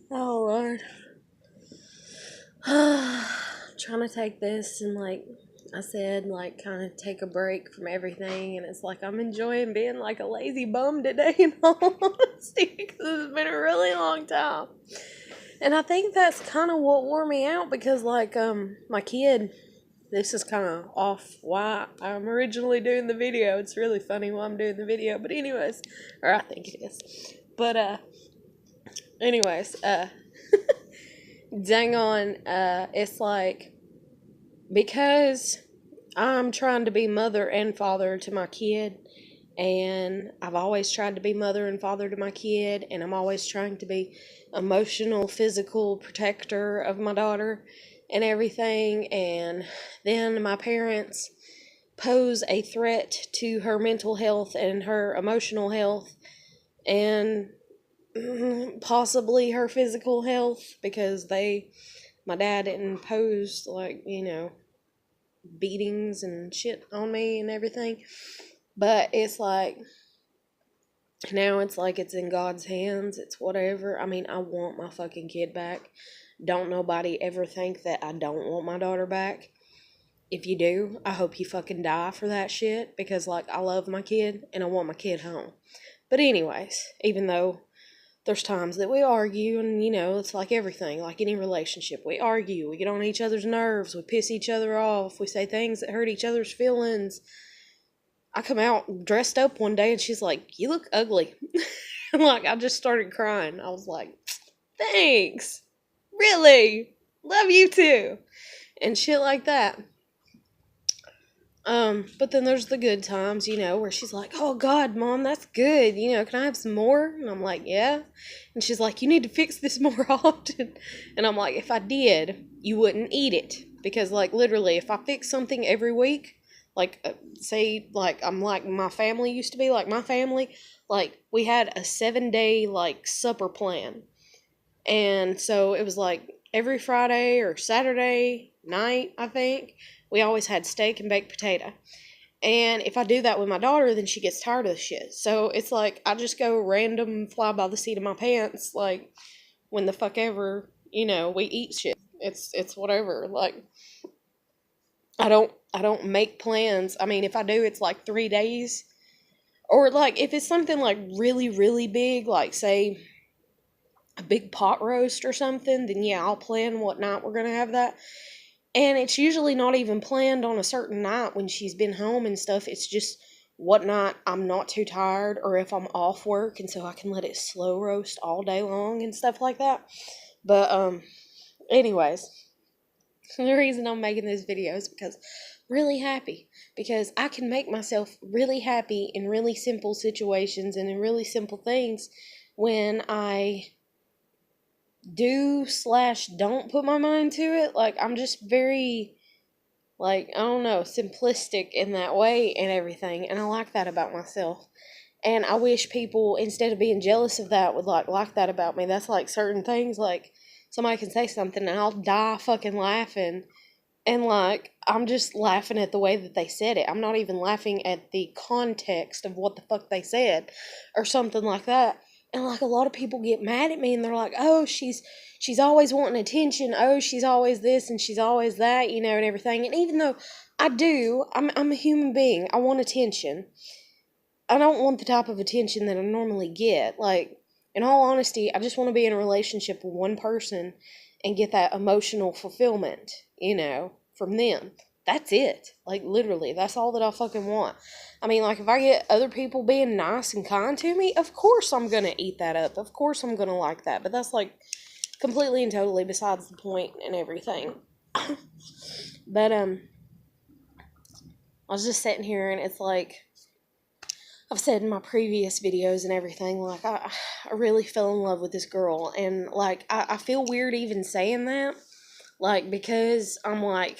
Oh, Lord. Trying to take this and, like I said, like, kind of take a break from everything. And it's like I'm enjoying being like a lazy bum today, in all honesty, because it's been a really long time. And I think that's kind of what wore me out because, like, my kid, this is kind of off why I'm originally doing the video. It's really funny why I'm doing the video. But, anyways, or I think it is. But, anyways, dang on, it's like, because I'm trying to be mother and father to my kid, and I've always tried to be mother and father to my kid, and I'm always trying to be emotional, physical protector of my daughter and everything. And then my parents pose a threat to her mental health and her emotional health and possibly her physical health, because my dad didn't pose, like, beatings and shit on me and everything. But it's like, now it's like it's in God's hands. It's whatever. I mean, I want my fucking kid back. Don't nobody ever think that I don't want my daughter back. If you do, I hope you fucking die for that shit, because, like, I love my kid and I want my kid home. But anyways, even though there's times that we argue, and, it's like everything, like any relationship. We argue, we get on each other's nerves, we piss each other off, we say things that hurt each other's feelings. I come out dressed up one day and she's like, "You look ugly." And, like, I just started crying. I was like, "Thanks. Really? Love you too." And shit like that. But then there's the good times, where she's like, "Oh God, Mom, that's good. Can I have some more?" And I'm like, "Yeah." And she's like, "You need to fix this more often." And I'm like, "If I did, you wouldn't eat it." Because, like, literally, if I fix something every week, like, say, like, I'm like my family used to be, like, my family, like, we had a 7-day, like, supper plan. And so it was like every Friday or Saturday night, I think, we always had steak and baked potato. And if I do that with my daughter, then she gets tired of the shit. So it's like I just go random, fly by the seat of my pants, like, when the fuck ever, we eat shit. It's whatever. Like, I don't make plans. I mean, if I do, it's like 3 days. Or, like, if it's something like really, really big, like, say, a big pot roast or something, then yeah, I'll plan what night we're gonna have that. And it's usually not even planned on a certain night when she's been home and stuff. It's just what night I'm not too tired, or if I'm off work, and so I can let it slow roast all day long and stuff like that. But anyways, the reason I'm making this video is because I'm really happy, because I can make myself really happy in really simple situations and in really simple things when I do/don't put my mind to it. Like, I'm just very, like, I don't know, simplistic in that way and everything, and I like that about myself. And I wish people, instead of being jealous of that, would like that about me. That's like certain things, like, somebody can say something and I'll die fucking laughing, and, like, I'm just laughing at the way that they said it. I'm not even laughing at the context of what the fuck they said or something like that. And, like, a lot of people get mad at me and they're like, "Oh, she's always wanting attention. Oh, she's always this and she's always that, and everything." And even though I do, I'm a human being. I want attention. I don't want the type of attention that I normally get. Like, in all honesty, I just want to be in a relationship with one person and get that emotional fulfillment, from them. That's it. Like, literally, that's all that I fucking want. I mean, like, if I get other people being nice and kind to me, of course I'm gonna eat that up. Of course I'm gonna like that. But that's, like, completely and totally besides the point and everything. But, I was just sitting here and it's like, I've said in my previous videos and everything, like, I really fell in love with this girl. And, like, I feel weird even saying that. Like, because I'm like,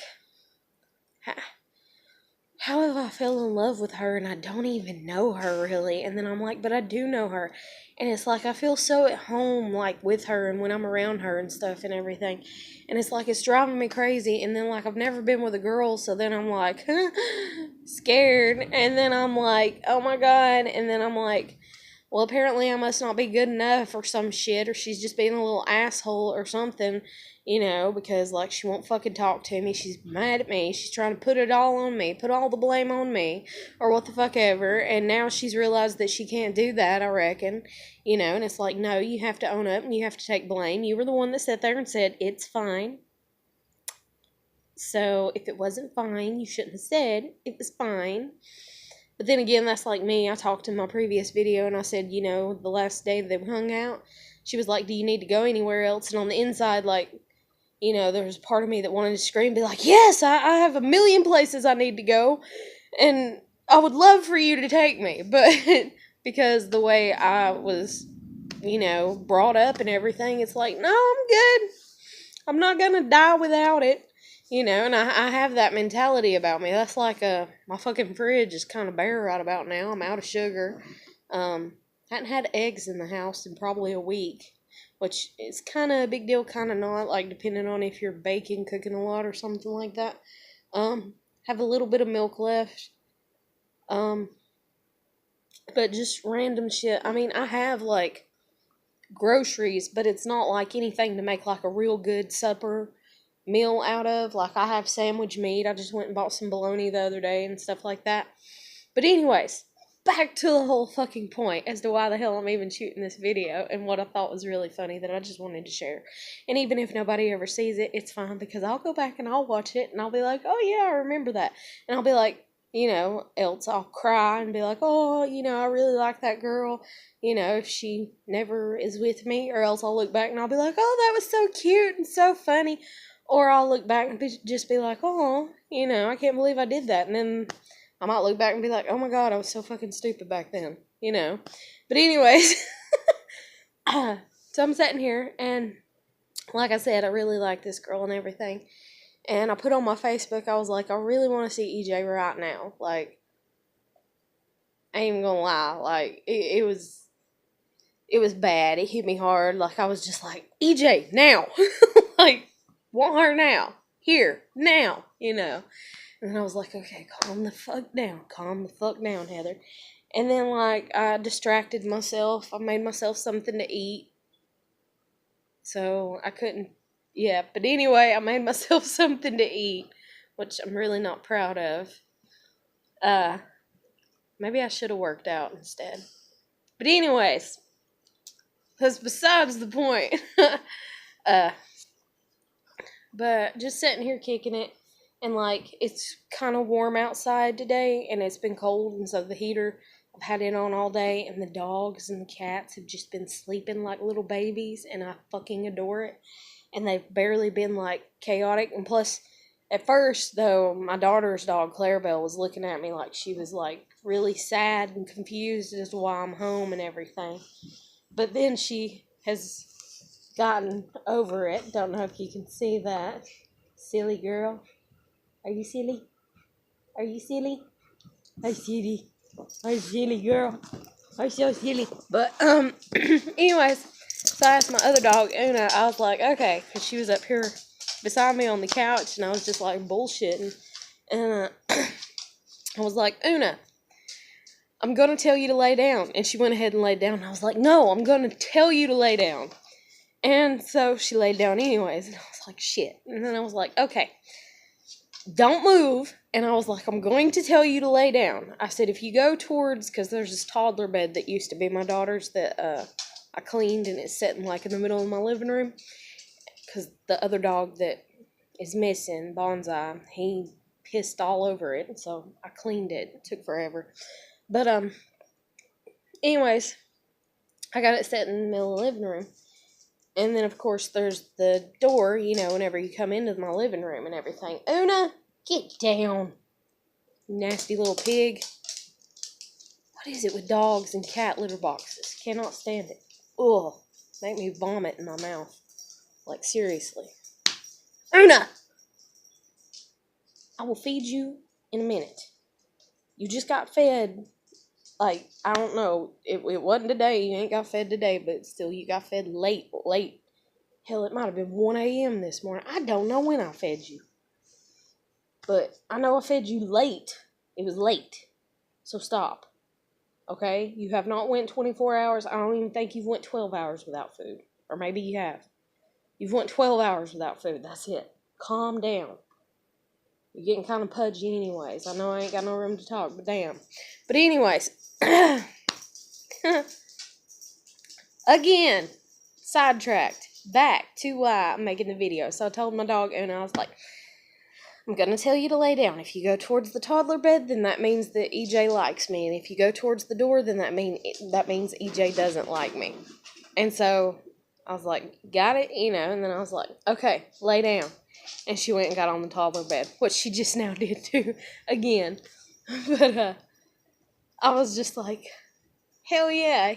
how have I fell in love with her and I don't even know her really? And then I'm like, but I do know her. And it's like I feel so at home, like, with her and when I'm around her and stuff and everything. And it's like it's driving me crazy. And then, like, I've never been with a girl, so then I'm like scared. And then I'm like, oh my God. And then I'm like, Well, apparently I must not be good enough or some shit, or she's just being a little asshole or something, because, like, she won't fucking talk to me. She's mad at me. She's trying to put it all on me, put all the blame on me, or what the fuck ever. And now she's realized that she can't do that, I reckon, and it's like, no, you have to own up and you have to take blame. You were the one that sat there and said, it's fine. So if it wasn't fine, you shouldn't have said it was fine. But then again, that's like me. I talked in my previous video and I said, the last day that we hung out, she was like, do you need to go anywhere else? And on the inside, like, there was a part of me that wanted to scream, be like, yes, I have a million places I need to go. And I would love for you to take me. But because the way I was, brought up and everything, it's like, no, I'm good. I'm not going to die without it. And I have that mentality about me. That's like my fucking fridge is kind of bare right about now. I'm out of sugar. Hadn't had eggs in the house in probably a week, which is kind of a big deal, kind of not, like, depending on if you're baking, cooking a lot or something like that. Have a little bit of milk left. But just random shit. I mean, I have, like, groceries, but it's not like anything to make, like, a real good supper meal out of. Like, I have sandwich meat. I just went and bought some bologna the other day and stuff like that. But anyways, back to the whole fucking point as to why the hell I'm even shooting this video and what I thought was really funny that I just wanted to share. And even if nobody ever sees it, it's fine, because I'll go back and I'll watch it and I'll be like, oh yeah, I remember that. And I'll be like, else I'll cry and be like, oh, I really like that girl, if she never is with me. Or else I'll look back and I'll be like, oh, that was so cute and so funny. Or I'll look back and just be like, oh, I can't believe I did that. And then I might look back and be like, oh my god, I was so fucking stupid back then, But anyways, so I'm sitting here, and like I said, I really like this girl and everything. And I put on my Facebook, I was like, I really want to see EJ right now. Like, I ain't even gonna lie, like, it was bad. It hit me hard. Like, I was just like, EJ, now! Like, want her now. Here. Now. And then I was like, okay, calm the fuck down. Calm the fuck down, Heather. And then, like, I distracted myself. I made myself something to eat. So, I couldn't. Yeah, but anyway, I made myself something to eat, which I'm really not proud of. Maybe I should have worked out instead. But anyways, that's besides the point. But just sitting here kicking it, and, like, it's kind of warm outside today, and it's been cold, and so the heater, I've had it on all day, and the dogs and the cats have just been sleeping like little babies, and I fucking adore it. And they've barely been, like, chaotic. And plus, at first, though, my daughter's dog, Clarabelle, was looking at me like she was, like, really sad and confused as to why I'm home and everything. But then she has gotten over it. Don't know if you can see that. Silly girl. Are you silly? Are you silly? I'm silly. I'm silly, girl. I'm so silly. But, anyways, so I asked my other dog, Una, I was like, okay, because she was up here beside me on the couch, and I was just, like, bullshitting. And, I was like, Una, I'm going to tell you to lay down. And she went ahead and laid down. And I was like, no, I'm going to tell you to lay down. And so she laid down anyways. And I was like, shit. And then I was like, okay, don't move. And I was like, I'm going to tell you to lay down. I said, if you go towards, because there's this toddler bed that used to be my daughter's that I cleaned, and it's sitting, like, in the middle of my living room. Because the other dog that is missing, Bonsai, he pissed all over it. And so I cleaned it. It took forever. But, anyways, I got it set in the middle of the living room. And then, of course, there's the door, whenever you come into my living room and everything. Una, get down, nasty little pig. What is it with dogs and cat litter boxes? Cannot stand it. Ugh, make me vomit in my mouth. Like, seriously. Una! I will feed you in a minute. You just got fed. Like, I don't know, it wasn't today, you ain't got fed today, but still, you got fed late. Hell, it might have been 1 a.m. this morning. I don't know when I fed you. But I know I fed you late. It was late. So stop. Okay? You have not went 24 hours. I don't even think you've went 12 hours without food. Or maybe you have. You've went 12 hours without food. That's it. Calm down. You're getting kind of pudgy anyways. I know I ain't got no room to talk, but damn. But anyways. Again. Sidetracked. Back to why I'm making the video. So I told my dog, and I was like, I'm going to tell you to lay down. If you go towards the toddler bed, then that means that EJ likes me. And if you go towards the door, then that means EJ doesn't like me. And so I was like, got it, and then I was like, okay, lay down. And she went and got on the toddler bed, which she just now did too, again. But I was just like, hell yeah,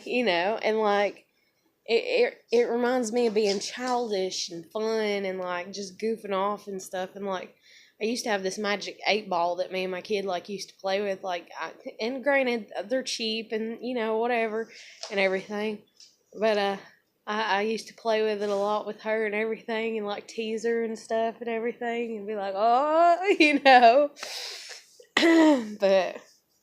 and like, it reminds me of being childish and fun and like just goofing off and stuff. And like, I used to have this magic 8-ball that me and my kid like used to play with, and granted they're cheap and whatever and everything, but I used to play with it a lot with her and everything, and like tease her and stuff and everything, and be like, oh, but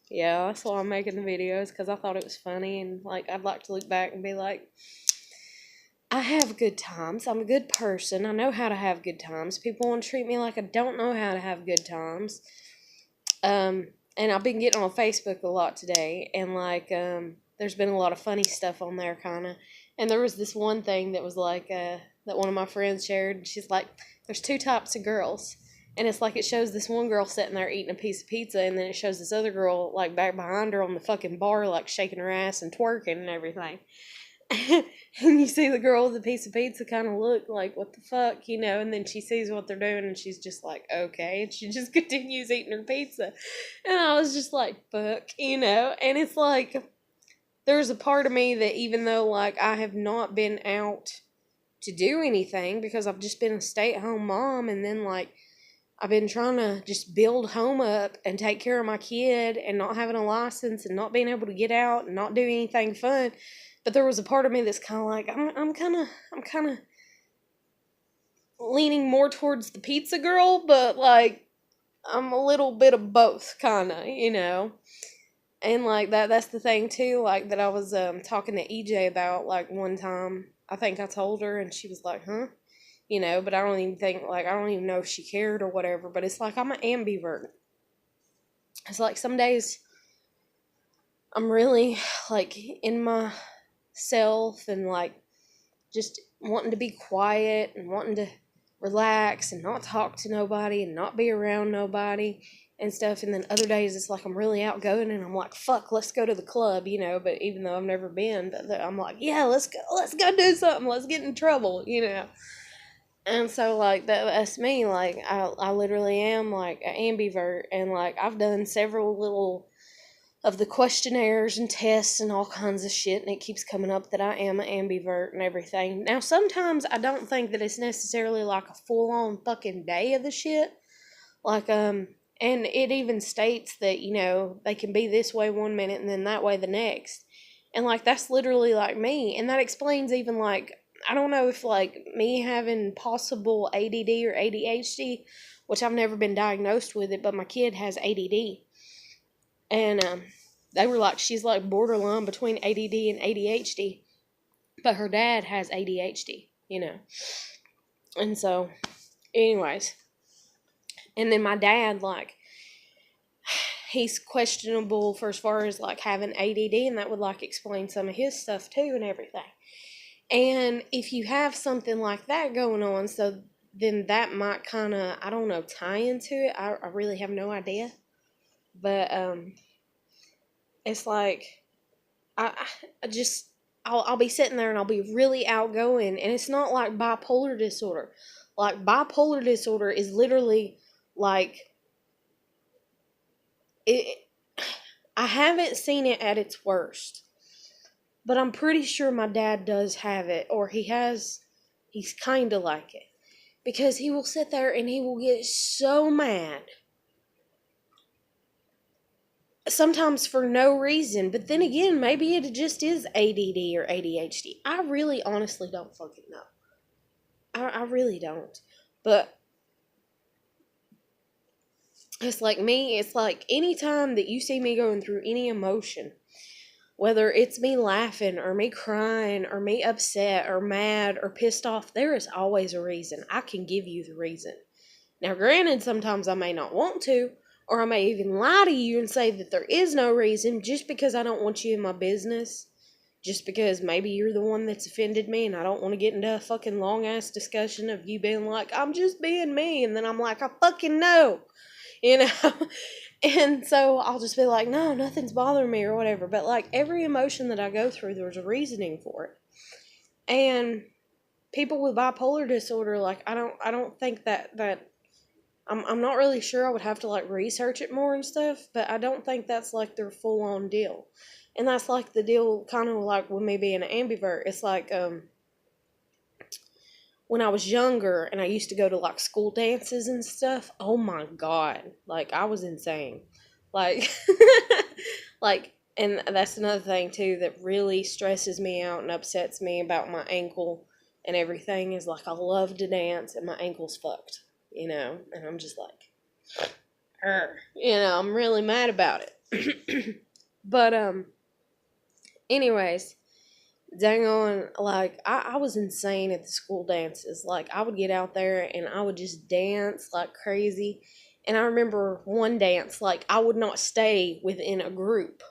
yeah, that's why I'm making the videos, because I thought it was funny, and like I'd like to look back and be like, I have good times. I'm a good person. I know how to have good times. People want to treat me like I don't know how to have good times. And I've been getting on Facebook a lot today, and like, there's been a lot of funny stuff on there, kind of. And there was this one thing that was like, that one of my friends shared. She's like, there's 2 types of girls. And it's like, it shows this one girl sitting there eating a piece of pizza, and then it shows this other girl, like, back behind her on the fucking bar, like, shaking her ass and twerking and everything. And you see the girl with the piece of pizza kind of look like, what the fuck, and then she sees what they're doing, and she's just like, okay, and she just continues eating her pizza. And I was just like, fuck, and it's like, there's a part of me that, even though, like, I have not been out to do anything, because I've just been a stay-at-home mom, and then, like, I've been trying to just build home up and take care of my kid, and not having a license, and not being able to get out, and not do anything fun. But there was a part of me that's kind of like, I'm kind of leaning more towards the pizza girl, but like, I'm a little bit of both, kind of, And like, that's the thing too, like, that I was talking to EJ about, like, one time. I think I told her, and she was like, huh? But I don't even think, like, I don't even know if she cared or whatever. But it's like, I'm an ambivert. It's like, some days I'm really, like, in my self, and like, just wanting to be quiet and wanting to relax and not talk to nobody and not be around nobody and stuff. And then other days it's like I'm really outgoing, and I'm like, fuck, let's go to the club, But even though I've never been, but I'm like, yeah, let's go do something, let's get in trouble, And so, like, that's me. Like, I literally am, like, an ambivert. And, like, I've done several little of the questionnaires and tests and all kinds of shit, and it keeps coming up that I am an ambivert and everything. Now, sometimes I don't think that it's necessarily, like, a full-on fucking day of the shit. Like, and it even states that, they can be this way one minute and then that way the next. And, like, that's literally, like, me. And that explains even, like, I don't know if, like, me having possible ADD or ADHD, which I've never been diagnosed with it, but my kid has ADD. And they were like, she's like borderline between ADD and ADHD, but her dad has ADHD, And so, anyways, and then my dad, like, he's questionable for as far as, like, having ADD, and that would, like, explain some of his stuff too and everything. And if you have something like that going on, so then that might kind of, I don't know, tie into it. I really have no idea. But it's like, I'll be sitting there and I'll be really outgoing, and it's not like bipolar disorder. Like, bipolar disorder is literally like, it. I haven't seen it at its worst, but I'm pretty sure my dad does have it, or he's kind of like it, because he will sit there and he will get so mad. Sometimes for no reason, but then again, maybe it just is ADD or ADHD. I really honestly don't fucking know. I really don't. But it's like me, it's like anytime that you see me going through any emotion, Whether it's me laughing or me crying or me upset or mad or pissed off, there is always a reason. I can give you the reason. Now, granted, sometimes I may not want to, or I may even lie to you and say that there is no reason just because I don't want you in my business. Just because maybe you're the one that's offended me and I don't want to get into a fucking long-ass discussion of you being like, I'm just being me. And then I'm like, I fucking know. You know? And so I'll just be like, no, nothing's bothering me or whatever. But like every emotion that I go through, there's a reasoning for it. And people with bipolar disorder, like I don't think that I'm not really sure. I would have to like research it more and stuff, but I don't think that's like their full on deal. And that's like the deal kind of like with me being an ambivert. It's like when I was younger and I used to go to like school dances and stuff, oh my God, like I was insane. Like, like, and that's another thing too that really stresses me out and upsets me about my ankle and everything is like I love to dance and my ankle's fucked, you know, and I'm just like, you know, I'm really mad about it. But, anyways, dang on, like, I was insane at the school dances. Like, I would get out there and I would just dance like crazy. And I remember one dance, like, I would not stay within a group.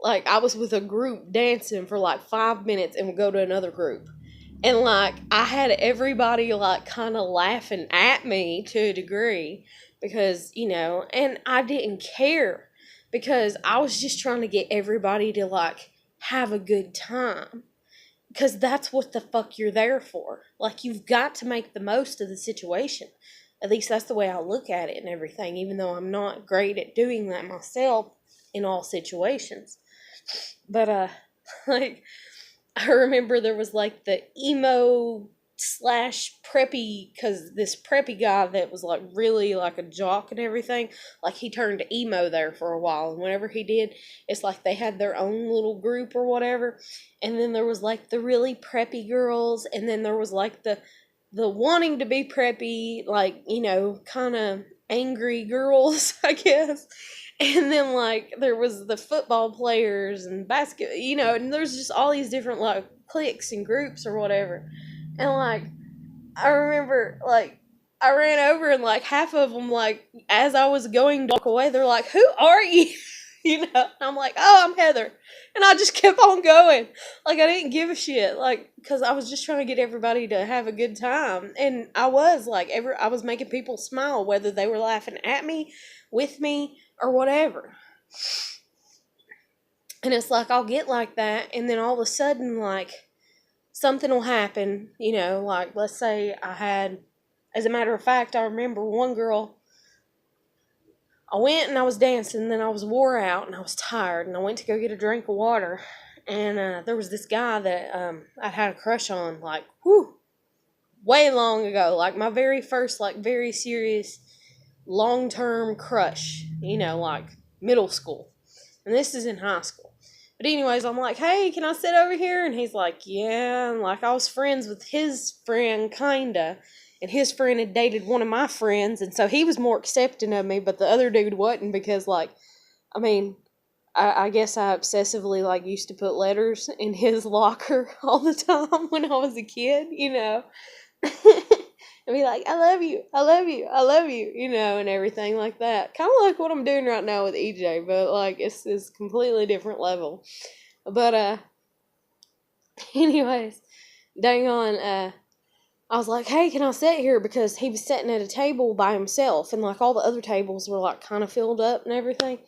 Like, I was with a group dancing for like 5 minutes and would go to another group. And, like, I had everybody, like, kind of laughing at me to a degree because, you know, and I didn't care because I was just trying to get everybody to, like, have a good time because that's what the fuck you're there for. Like, you've got to make the most of the situation. At least that's the way I look at it and everything, even though I'm not great at doing that myself in all situations. But, like, I remember there was, like, the emo / preppy, because this preppy guy that was, like, really, like, a jock and everything, like, he turned to emo there for a while, and whenever he did, it's like they had their own little group or whatever, and then there was, like, the really preppy girls, and then there was, like, the wanting to be preppy, like, you know, kind of angry girls, I guess. And then, like, there was the football players and basket, you know, and there's just all these different, like, cliques and groups or whatever. And, like, I remember, like, I ran over and, like, half of them, like, as I was going to walk away, they're like, who are you? You know? And I'm like, oh, I'm Heather. And I just kept on going. Like, I didn't give a shit. Like, because I was just trying to get everybody to have a good time. And I was, like, I was making people smile, whether they were laughing at me, with me, or whatever. And it's like, I'll get like that, and then all of a sudden, like, something will happen, you know, like, let's say as a matter of fact, I remember one girl, I went and I was dancing, and then I was wore out, and I was tired, and I went to go get a drink of water, and there was this guy that I'd had a crush on, like, way long ago, like, my very first, like, very serious, long-term crush, you know, like, middle school, and this is in high school. But anyways, I'm like, hey, can I sit over here? And he's like, yeah. And like, I was friends with his friend, kinda. And his friend had dated one of my friends. And so he was more accepting of me, but the other dude wasn't because, like, I mean, I guess I obsessively, like, used to put letters in his locker all the time when I was a kid, you know. And be like, I love you, I love you, I love you, you know, and everything like that. Kind of like what I'm doing right now with EJ, but, like, it's completely different level. But, anyways, dang on, I was like, hey, can I sit here? Because he was sitting at a table by himself, and, like, all the other tables were, like, kind of filled up and everything.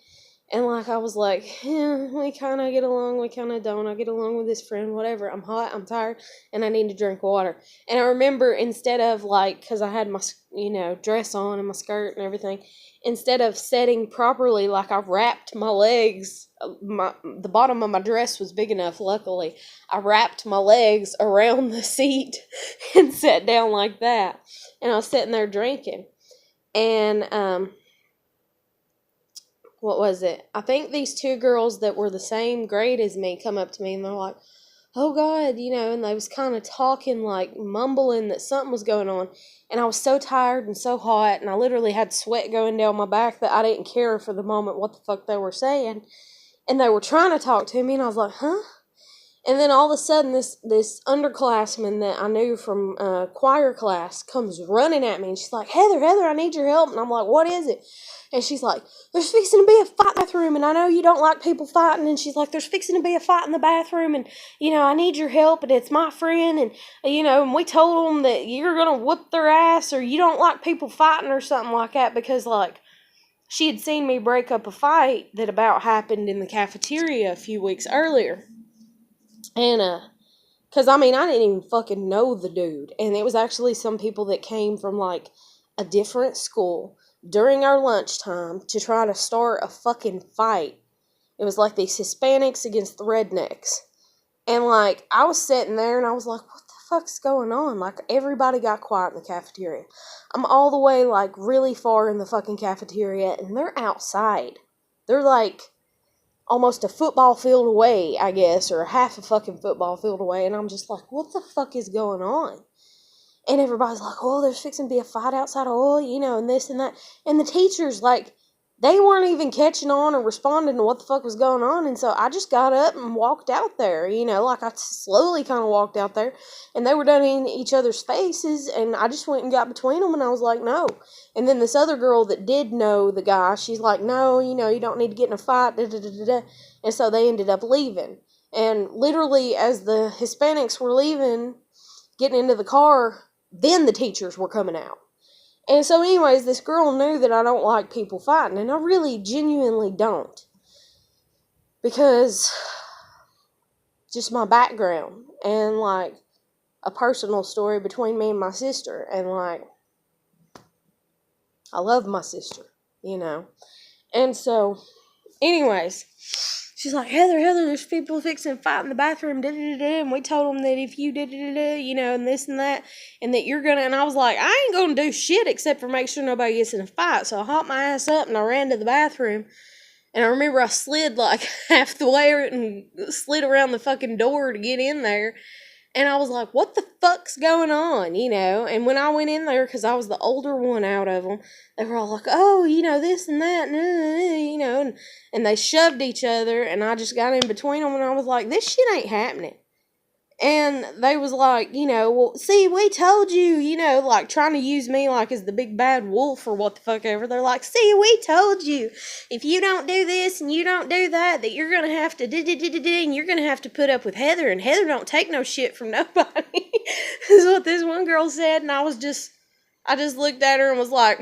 And, like, I was like, yeah, we kind of get along, we kind of don't. I get along with this friend, whatever. I'm hot, I'm tired, and I need to drink water. And I remember instead of, like, because I had my, you know, dress on and my skirt and everything, instead of sitting properly, like, I wrapped my legs, the bottom of my dress was big enough, luckily. I wrapped my legs around the seat and sat down like that. And I was sitting there drinking. And, what was it? I think these two girls that were the same grade as me come up to me and they're like, oh God, you know, and they was kind of talking, like, mumbling that something was going on. And I was so tired and so hot, and I literally had sweat going down my back that I didn't care for the moment what the fuck they were saying. And they were trying to talk to me, and I was like, huh? And then all of a sudden, this underclassman that I knew from choir class comes running at me, and she's like, Heather, I need your help. And I'm like, what is it? And she's like, there's fixing to be a fight in the bathroom, and I know you don't like people fighting. And she's like, there's fixing to be a fight in the bathroom, and, I need your help, and it's my friend, and, and we told them that you're going to whoop their ass, or you don't like people fighting, or something like that, because, like, she had seen me break up a fight that about happened in the cafeteria a few weeks earlier. And, because, I didn't even fucking know the dude. And it was actually some people that came from, like, a different school during our lunchtime to try to start a fucking fight. It was like these Hispanics against the rednecks. And, like, I was sitting there and I was like, what the fuck's going on? Like, everybody got quiet in the cafeteria. I'm all the way, like, really far in the fucking cafeteria, and they're outside. They're, like, almost a football field away, I guess, or half a fucking football field away, and I'm just like, what the fuck is going on? And everybody's like, oh, there's fixing to be a fight outside, and this and that. And the teachers, like, they weren't even catching on or responding to what the fuck was going on, and so I just got up and walked out there, like, I slowly kind of walked out there, and they were done in each other's faces, and I just went and got between them, and I was like, no. And then this other girl that did know the guy, she's like, no, you don't need to get in a fight, da-da-da-da-da. And so they ended up leaving. And literally, as the Hispanics were leaving, getting into the car, then the teachers were coming out. And so anyways, this girl knew that I don't like people fighting, and I really genuinely don't. Because just my background, and, like, a personal story between me and my sister, and, like, I love my sister, And so, anyways, she's like, Heather, there's people fixing to fight in the bathroom, da-da-da-da, and we told them that if you da-da-da-da, and this and that, and that you're gonna, and I was like, I ain't gonna do shit except for make sure nobody gets in a fight, so I hopped my ass up, and I ran to the bathroom, and I remember I slid, like, half the way, and slid around the fucking door to get in there, and I was like, what the fuck's going on, And when I went in there, because I was the older one out of them, they were all like, oh, this and that, and they shoved each other, and I just got in between them, and I was like, this shit ain't happening. And they was like, well, see, we told you, like, trying to use me, like, as the big bad wolf or what the fuck ever. They're like, see, we told you, if you don't do this and you don't do that, that you're going to have to and you're going to have to put up with Heather, and Heather don't take no shit from nobody. Is what this one girl said, and I just looked at her and was like,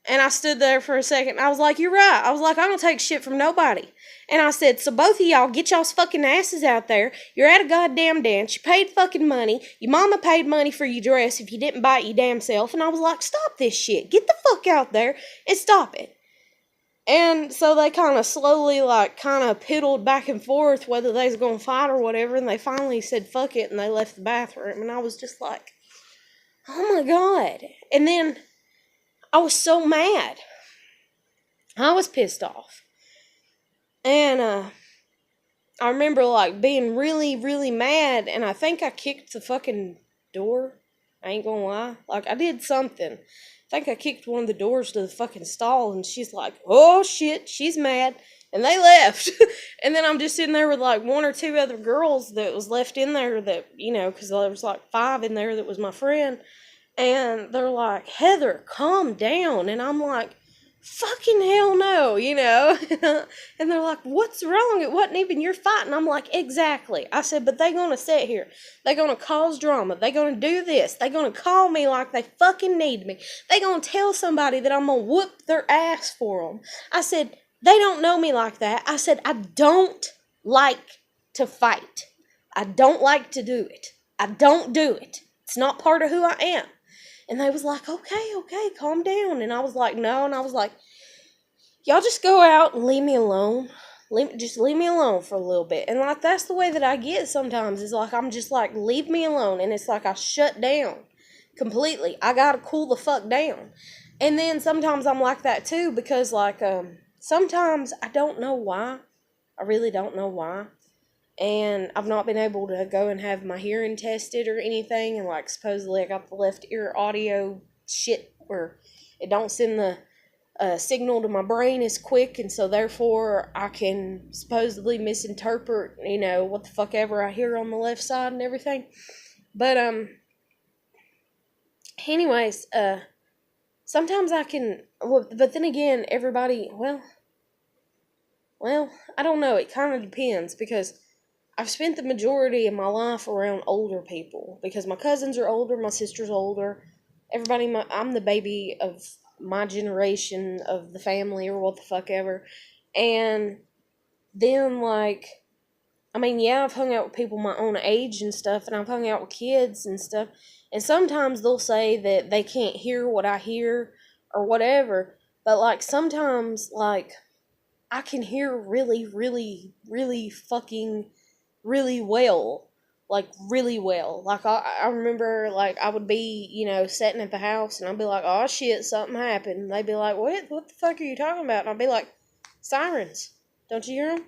and I stood there for a second. I was like, you're right. I was like, I don't take shit from nobody. And I said, so both of y'all get y'all's fucking asses out there. You're at a goddamn dance. You paid fucking money. Your mama paid money for your dress if you didn't buy it your damn self. And I was like, stop this shit. Get the fuck out there and stop it. And so they kind of slowly, like, kind of piddled back and forth whether they was going to fight or whatever. And they finally said, fuck it. And they left the bathroom. And I was just like, oh my God. And then I was so mad. I was pissed off. And I remember, like, being really, really mad, and I think I kicked the fucking door. I ain't gonna lie. Like, I did something. I think I kicked one of the doors to the fucking stall, and she's like, oh shit, she's mad. And they left. And then I'm just sitting there with, like, one or two other girls that was left in there that, because there was, like, 5 in there that was my friend. And they're like, Heather, calm down. And I'm like, fucking hell no, And they're like, what's wrong? It wasn't even your fight. And I'm like, exactly. I said, but they gonna sit here. They gonna cause drama. They gonna do this. They gonna call me like they fucking need me. They gonna tell somebody that I'm gonna whoop their ass for them. I said, they don't know me like that. I said, I don't like to fight. I don't like to do it. I don't do it. It's not part of who I am. And they was like, okay, calm down. And I was like, no. And I was like, y'all just go out and leave me alone. Just leave me alone for a little bit. And, like, that's the way that I get sometimes. Is like, I'm just like, leave me alone. And it's like I shut down completely. I gotta cool the fuck down. And then sometimes I'm like that too. Because, like, sometimes I don't know why. I really don't know why. And I've not been able to go and have my hearing tested or anything. And, like, supposedly I got the left ear audio shit where it don't send the signal to my brain is quick, and so therefore I can supposedly misinterpret, what the fuck ever I hear on the left side and everything. But anyways, sometimes I can, but then again, everybody, I don't know. It kind of depends, because I've spent the majority of my life around older people, because my cousins are older, my sister's older, I'm the baby of my generation of the family, or what the fuck ever. And then, I've hung out with people my own age and stuff, and I've hung out with kids and stuff, and sometimes they'll say that they can't hear what I hear or whatever, but, sometimes, I can hear really, really, really fucking really well. Really well. I remember, I would be, sitting at the house, and I'd be like, oh, shit, something happened. And they'd be like, what the fuck are you talking about? And I'd be like, sirens. Don't you hear them?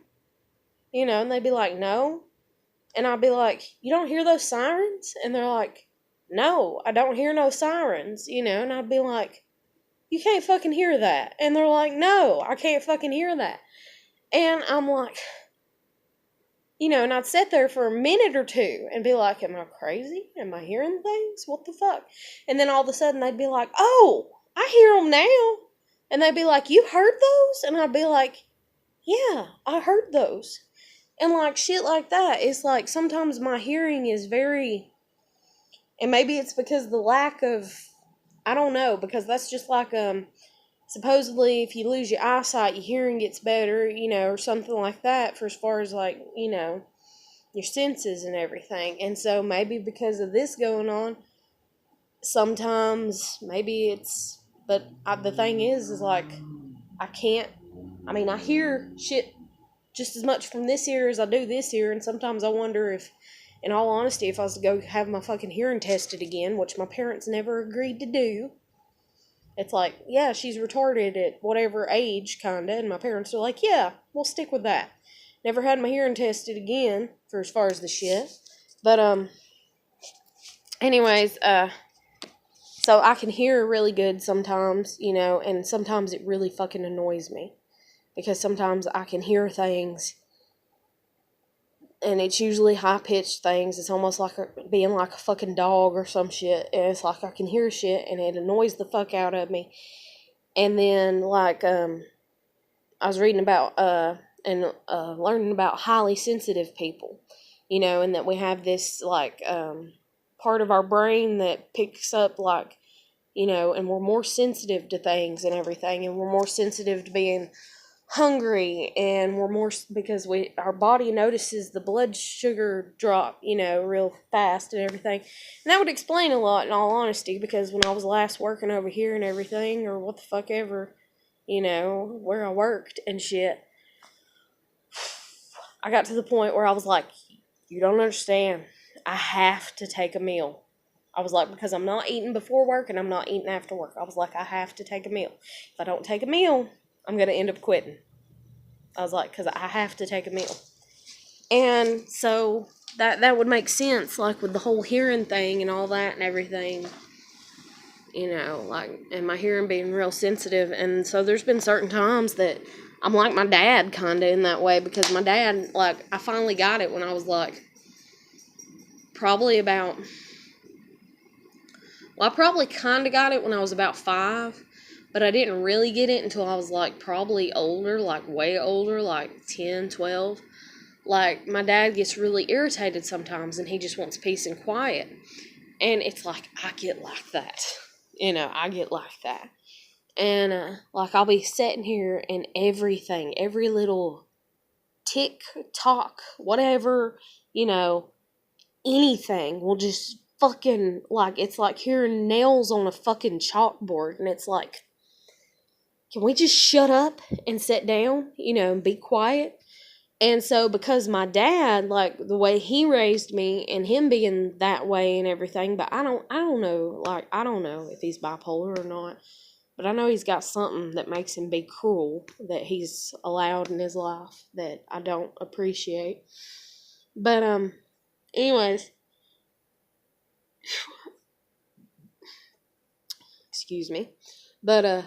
And they'd be like, no. And I'd be like, you don't hear those sirens? And they're like, no, I don't hear no sirens, and I'd be like, you can't fucking hear that. And they're like, no, I can't fucking hear that. And I'm like, and I'd sit there for a minute or two and be like, am I crazy? Am I hearing things? What the fuck? And then all of a sudden they'd be like, oh, I hear them now. And they'd be like, you heard those? And I'd be like, yeah, I heard those. And shit like that. It's sometimes my hearing is very, and maybe it's because the lack of, I don't know, because that's just supposedly if you lose your eyesight, your hearing gets better, or something like that, for as far as your senses and everything. And so maybe because of this going on, sometimes maybe it's, but the thing is I can't, I hear shit just as much from this ear as I do this ear, and sometimes I wonder if, in all honesty, if I was to go have my fucking hearing tested again, which my parents never agreed to do. It's like, yeah, she's retarded at whatever age, kinda, and my parents are like, yeah, we'll stick with that. Never had my hearing tested again, for as far as the shit. But, anyways, so I can hear really good sometimes, and sometimes it really fucking annoys me. Because sometimes I can hear things, and it's usually high-pitched things. It's almost like being like a fucking dog or some shit. And it's like I can hear shit, and it annoys the fuck out of me. And then, I was reading about, and learning about highly sensitive people. And that we have this, part of our brain that picks up, and we're more sensitive to things and everything. And we're more sensitive to being hungry, and we're more, because our body notices the blood sugar drop, real fast and everything. And that would explain a lot, in all honesty, because when I was last working over here and everything, or what the fuck ever, where I worked and shit, I got to the point where I was like, you don't understand, I have to take a meal. I was like, because I'm not eating before work and I'm not eating after work. I was like, I have to take a meal. If I don't take a meal, I'm going to end up quitting. I was like, because I have to take a meal. And so that would make sense, with the whole hearing thing and all that and everything, and my hearing being real sensitive. And so there's been certain times that I'm like my dad, kind of, in that way, because my dad, I finally got it when I was, probably about, I probably kind of got it when I was about 5, but I didn't really get it until I was, probably older, way older, 10, 12. My dad gets really irritated sometimes, and he just wants peace and quiet. And it's I get like that. I get like that. And, I'll be sitting here, and everything, every little tick, tock, whatever, anything will just fucking, it's like hearing nails on a fucking chalkboard. And it's can we just shut up and sit down, and be quiet? And so, because my dad, the way he raised me, and him being that way and everything, but I don't know, I don't know if he's bipolar or not, but I know he's got something that makes him be cruel, that he's allowed in his life, that I don't appreciate. But, anyways, excuse me, but,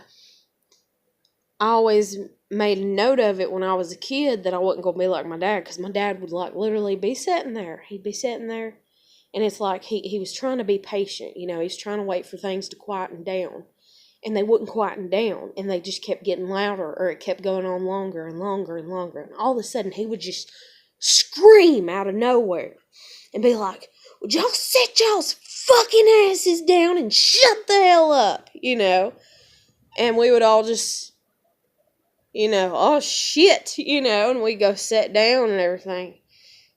I always made a note of it when I was a kid that I wasn't going to be like my dad, because my dad would like literally be sitting there. He'd be sitting there, and it's like he was trying to be patient. You know, he's trying to wait for things to quieten down. And they wouldn't quieten down, and they just kept getting louder, or it kept going on longer and longer and longer. And all of a sudden, he would just scream out of nowhere and be like, "Would y'all sit y'all's fucking asses down and shut the hell up?" You know? And we would all just, you know, oh shit, you know, and we'd go sit down and everything.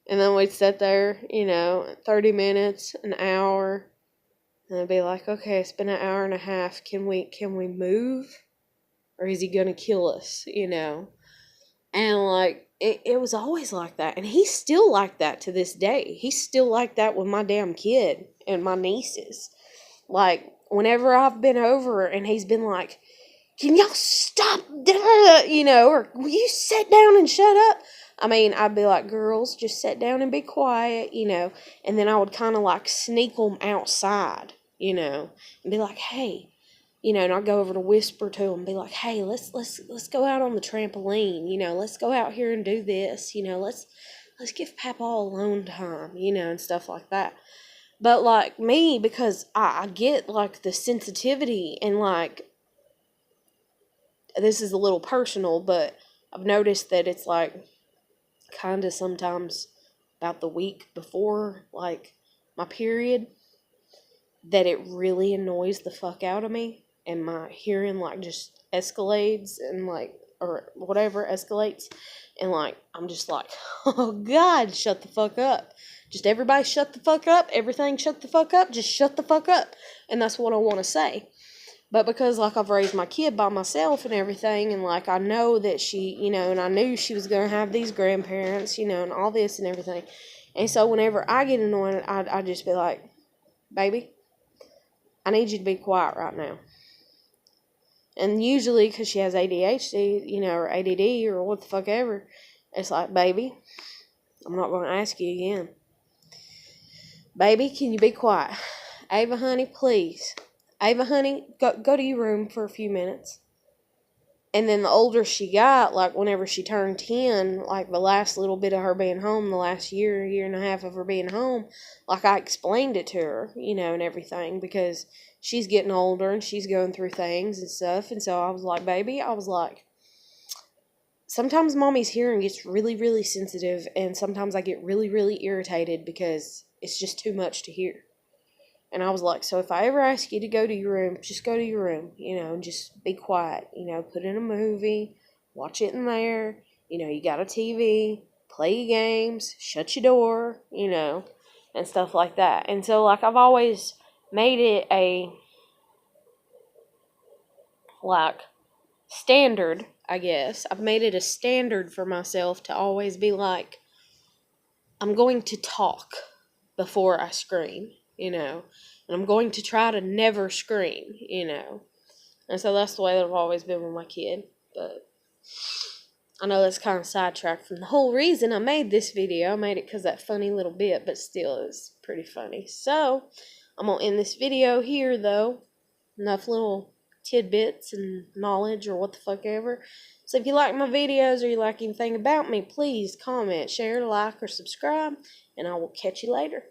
And then we'd sit there, you know, 30 minutes, an hour. And I'd be like, okay, it's been an hour and a half. Can we move? Or is he going to kill us, you know? And, like, it was always like that. And he's still like that to this day. He's still like that with my damn kid and my nieces. Like, whenever I've been over and he's been like, can y'all stop, you know, or will you sit down and shut up? I mean, I'd be like, girls, just sit down and be quiet, you know. And then I would kind of like sneak them outside, you know, and be like, hey, you know, and I'd go over to whisper to them, be like, hey, let's go out on the trampoline, you know, let's go out here and do this, you know, let's give Papa alone time, you know, and stuff like that. But like me, because I get like the sensitivity, and like, this is a little personal, but I've noticed that it's like kind of sometimes about the week before like my period that it really annoys the fuck out of me, and my hearing like just escalates, and like, or whatever escalates, and like I'm just like, oh god, shut the fuck up, just everybody shut the fuck up, everything shut the fuck up, just shut the fuck up. And that's what I want to say. But because, like, I've raised my kid by myself and everything, and, like, I know that she, you know, and I knew she was going to have these grandparents, you know, and all this and everything. And so whenever I get annoyed, I just be like, baby, I need you to be quiet right now. And usually, because she has ADHD, you know, or ADD, or what the fuck ever, it's like, baby, I'm not going to ask you again. Baby, can you be quiet? Ava, honey, please. Ava, honey, go to your room for a few minutes. And then the older she got, like whenever she turned 10, like the last little bit of her being home, the last year and a half of her being home, like I explained it to her, you know, and everything, because she's getting older and she's going through things and stuff. And so I was like, baby, I was like, sometimes mommy's hearing gets really, really sensitive, and sometimes I get really, really irritated because it's just too much to hear. And I was like, so if I ever ask you to go to your room, just go to your room, you know, and just be quiet, you know, put in a movie, watch it in there, you know, you got a TV, play your games, shut your door, you know, and stuff like that. And so, like, I've always made it a, like, standard, I guess. I've made it a standard for myself to always be like, I'm going to talk before I scream, you know. And I'm going to try to never scream, you know. And so that's the way that I've always been with my kid. But I know that's kind of sidetracked from the whole reason I made this video. I made it because that funny little bit, but still it's pretty funny. So I'm going to end this video here, though. Enough little tidbits and knowledge or what the fuck ever. So if you like my videos or you like anything about me, please comment, share, like, or subscribe. And I will catch you later.